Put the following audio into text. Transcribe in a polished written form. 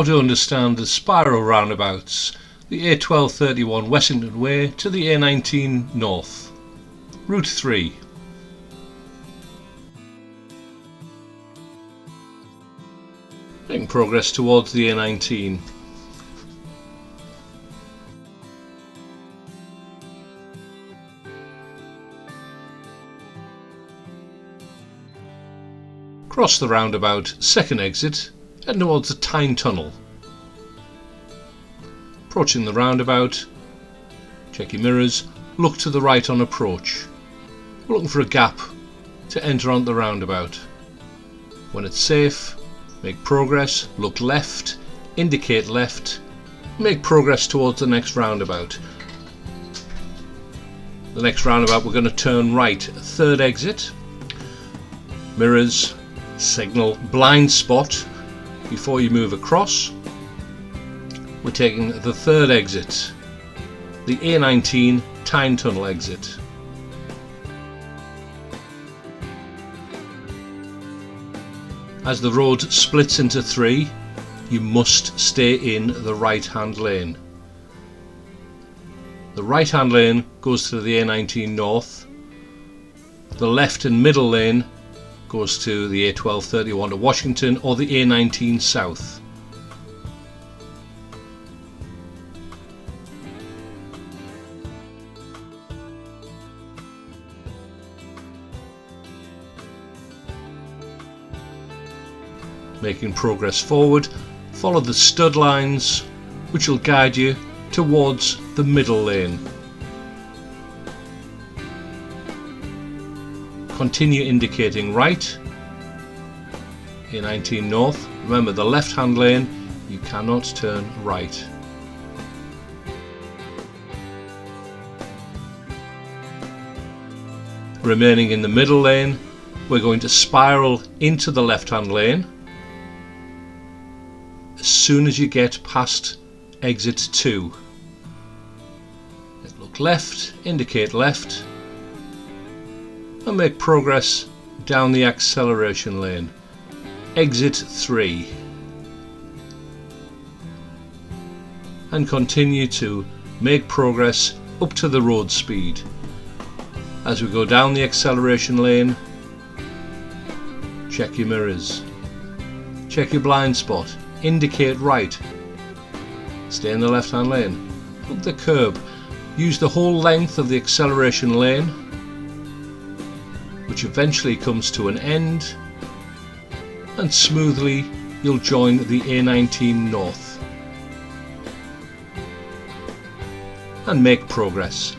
How to understand the spiral roundabouts, the A1231 Wessington Way to the A19 North. Route 3. Making progress towards the A19. Cross the roundabout, second exit, head towards the Tyne Tunnel. Approaching the roundabout, check your mirrors, look to the right on approach. We're looking for a gap to enter onto the roundabout. When it's safe, make progress, look left, indicate left, make progress towards the next roundabout. The next roundabout we're going to turn right, third exit, mirrors, signal blind spot before you move across. We're taking the third exit, the A19 Tyne Tunnel exit. As the road splits into three, you must stay in the right hand lane. The right hand lane goes to the A19 North, the left and middle lane goes to the A1231 to Washington or the A19 South. Making progress forward, follow the stud lines which will guide you towards the middle lane. Continue indicating right, A19 North. Remember, the left hand lane, you cannot turn right. Remaining in the middle lane, we're going to spiral into the left hand lane. As soon as you get past exit 2, look left, indicate left, and make progress down the acceleration lane, exit 3, and continue to make progress up to the road speed. As we go down the acceleration lane, check your mirrors, check your blind spot, indicate right, stay in the left hand lane, look the curb, use the whole length of the acceleration lane, which eventually comes to an end, and smoothly you'll join the A19 North and make progress.